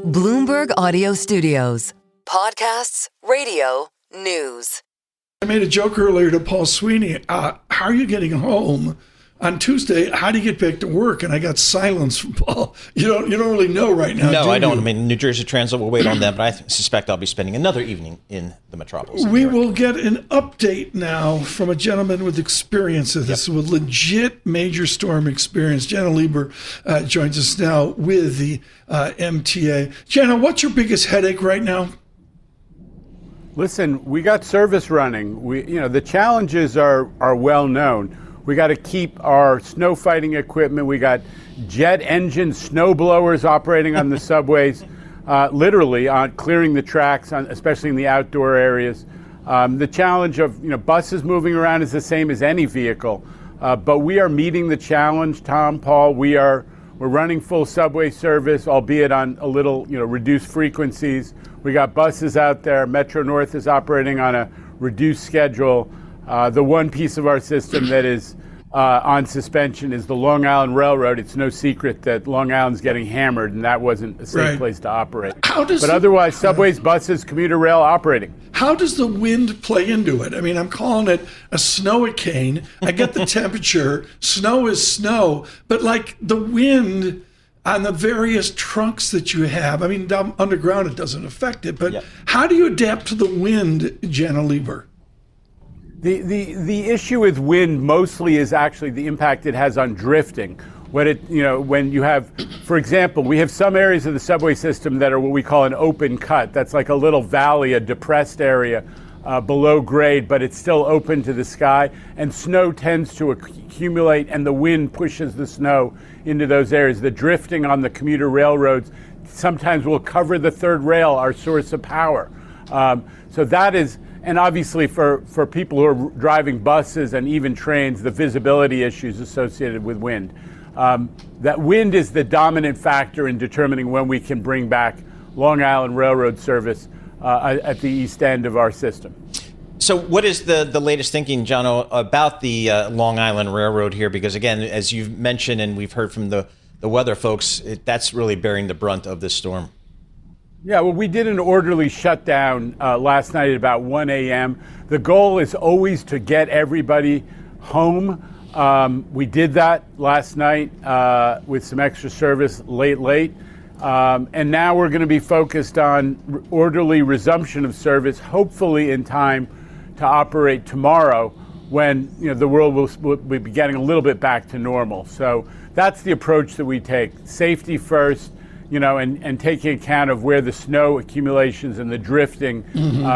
Bloomberg Audio Studios. Podcasts, radio, news. I made a joke earlier to Paul Sweeney. How are you getting home on Tuesday? How do you get back to work? And I got silence from Paul. You don't really know right now. No, I don't. I mean, New Jersey Transit will wait on them, but I suspect I'll be spending another evening in the metropolis. We will get an update now from a gentleman with experience. This is a legit major storm experience. Janno Lieber joins us now with the MTA. Janno, what's your biggest headache right now? Listen, we got service running. The challenges are well known. We got to keep our snow fighting equipment. We got jet engine snow blowers operating on the subways, literally on clearing the tracks, especially in the outdoor areas. The challenge of buses moving around is the same as any vehicle, but we are meeting the challenge. Tom, Paul, we're running full subway service, albeit on a little reduced frequencies. We got buses out there. Metro North is operating on a reduced schedule. The one piece of our system that is on suspension is the Long Island Railroad. It's no secret that Long Island's getting hammered, and that wasn't a safe place to operate. Otherwise, subways, buses, commuter rail operating. How does the wind play into it? I mean, I'm calling it a snow-a-cane. I get the temperature. Snow is snow. But like the wind on the various trunks that you have, I mean, down underground it doesn't affect it. But how do you adapt to the wind, Janno Lieber? The issue with wind mostly is actually the impact it has on drifting. When you have, for example, we have some areas of the subway system that are what we call an open cut. That's like a little valley, a depressed area below grade, but it's still open to the sky. And snow tends to accumulate, and the wind pushes the snow into those areas. The drifting on the commuter railroads sometimes will cover the third rail, our source of power. So that is. And obviously for people who are driving buses and even trains, the visibility issues associated with wind. That wind is the dominant factor in determining when we can bring back Long Island Railroad service at the east end of our system. So what is the latest thinking, Janno, about the Long Island Railroad here? Because again, as you've mentioned and we've heard from the weather folks, that's really bearing the brunt of this storm. Yeah, well, we did an orderly shutdown last night at about 1 a.m. The goal is always to get everybody home. We did that last night with some extra service late. And now we're going to be focused on orderly resumption of service, hopefully in time to operate tomorrow when the world will be getting a little bit back to normal. So that's the approach that we take. Safety first. And taking account of where the snow accumulations and the drifting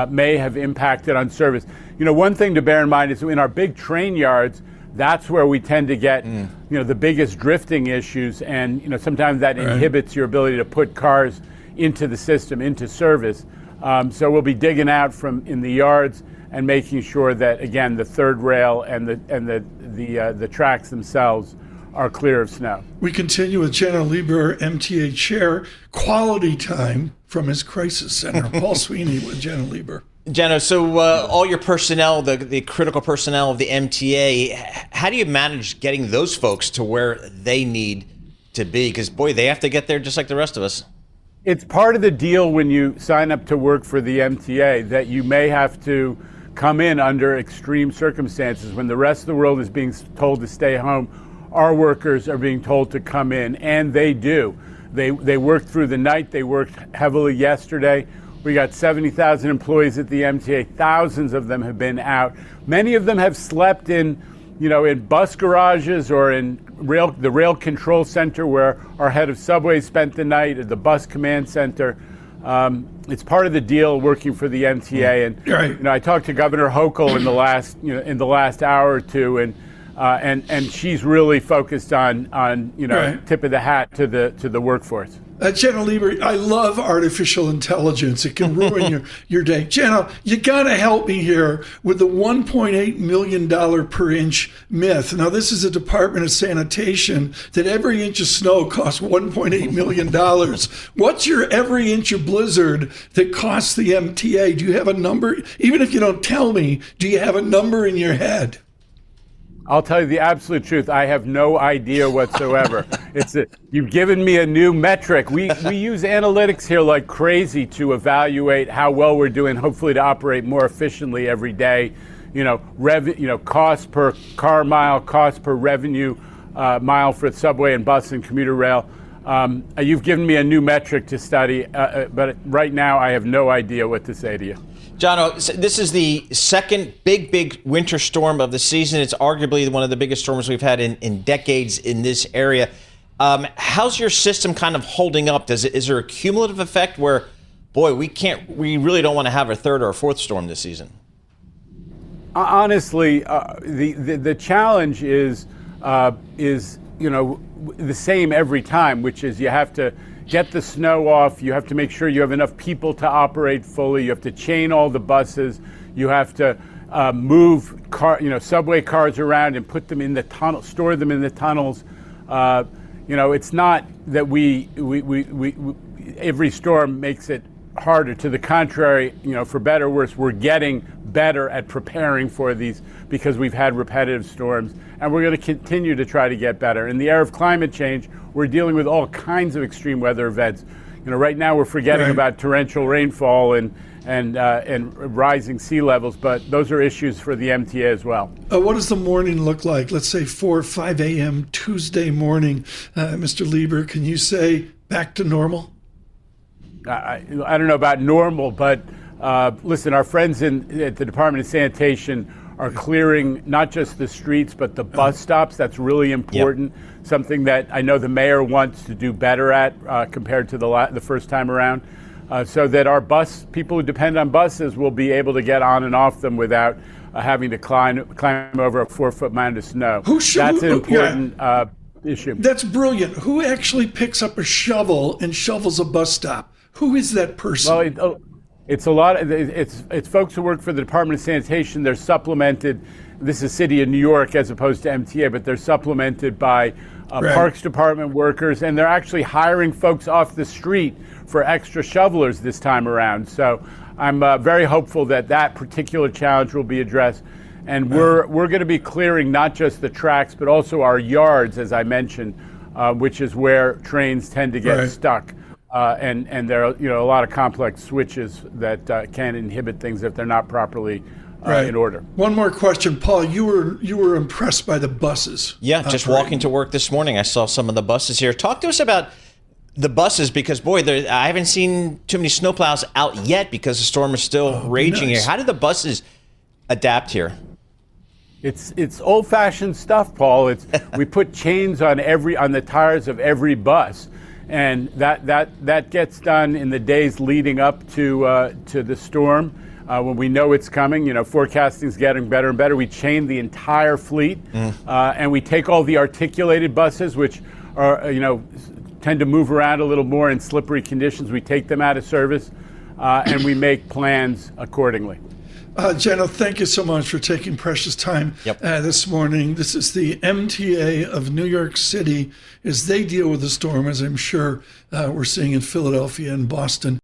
may have impacted on service. One thing to bear in mind is in our big train yards, that's where we tend to get, the biggest drifting issues. And, sometimes that inhibits your ability to put cars into the system, into service. So we'll be digging out from in the yards and making sure that, again, the third rail and the tracks themselves are clear of snow. We continue with Janno Lieber, MTA chair, quality time from his crisis center. Paul Sweeney with Janno Lieber. Janno, so all your personnel, the critical personnel of the MTA, how do you manage getting those folks to where they need to be? Because, boy, they have to get there just like the rest of us. It's part of the deal when you sign up to work for the MTA that you may have to come in under extreme circumstances when the rest of the world is being told to stay home. Our workers are being told to come in, and they do. They worked through the night. They worked heavily yesterday. We got 70,000 employees at the MTA. Thousands of them have been out. Many of them have slept in bus garages or in the rail control center where our head of subway spent the night, at the bus command center. It's part of the deal working for the MTA. And I talked to Governor Hochul in the last hour or two, and she's really focused on tip of the hat to the workforce. Janno Lieber, I love artificial intelligence. It can ruin your day. Janno, you got to help me here with the $1.8 million per inch myth. Now, this is a Department of Sanitation that every inch of snow costs $1.8 million. What's your every inch of blizzard that costs the MTA? Do you have a number? Even if you don't tell me, do you have a number in your head? I'll tell you the absolute truth. I have no idea whatsoever. You've given me a new metric. We use analytics here like crazy to evaluate how well we're doing, hopefully to operate more efficiently every day. Cost per car mile, cost per revenue mile for subway and bus and commuter rail. You've given me a new metric to study, but right now I have no idea what to say to you. Janno, this is the second big winter storm of the season. It's arguably one of the biggest storms we've had in decades in this area. How's your system kind of holding up? Is there a cumulative effect where, boy, we really don't want to have a third or a fourth storm this season? Honestly, the challenge is the same every time, which is you have to get the snow off. You have to make sure you have enough people to operate fully. You have to chain all the buses. You have to move subway cars around and put them in the tunnel, store them in the tunnels. It's not that we every storm makes it harder. To the contrary, for better or worse, we're getting better at preparing for these because we've had repetitive storms, and we're going to continue to try to get better. In the era of climate change, we're dealing with all kinds of extreme weather events. Right now we're forgetting about torrential rainfall and rising sea levels, but those are issues for the MTA as well. What does the morning look like? Let's say 4 or 5 a.m. Tuesday morning. Mr. Lieber, can you say back to normal? I don't know about normal, but listen, our friends at the Department of Sanitation are clearing not just the streets, but the bus stops. That's really important. Yep. Something that I know the mayor wants to do better at compared to the first time around, so that our people who depend on buses will be able to get on and off them without having to climb over a 4-foot mound of snow. That's an important issue. That's brilliant. Who actually picks up a shovel and shovels a bus stop? Who is that person? Well, it's folks who work for the Department of Sanitation. They're supplemented. This is City of New York as opposed to MTA, but they're supplemented by Parks Department workers, and they're actually hiring folks off the street for extra shovelers this time around. So I'm very hopeful that particular challenge will be addressed. And we're going to be clearing not just the tracks, but also our yards, as I mentioned, which is where trains tend to get stuck. And there are a lot of complex switches that can inhibit things if they're not properly in order. One more question, Paul. You were impressed by the buses. Yeah, just walking to work this morning, I saw some of the buses here. Talk to us about the buses, because boy, I haven't seen too many snowplows out yet because the storm is still raging here. How did the buses adapt here? It's old-fashioned stuff, Paul. We put chains on the tires of every bus. And that gets done in the days leading up to the storm, when we know it's coming. Forecasting's getting better and better. We chain the entire fleet, and we take all the articulated buses, which are tend to move around a little more in slippery conditions. We take them out of service, and we make plans accordingly. Janno, thank you so much for taking precious time this morning. This is the MTA of New York City as they deal with the storm, as I'm sure we're seeing in Philadelphia and Boston.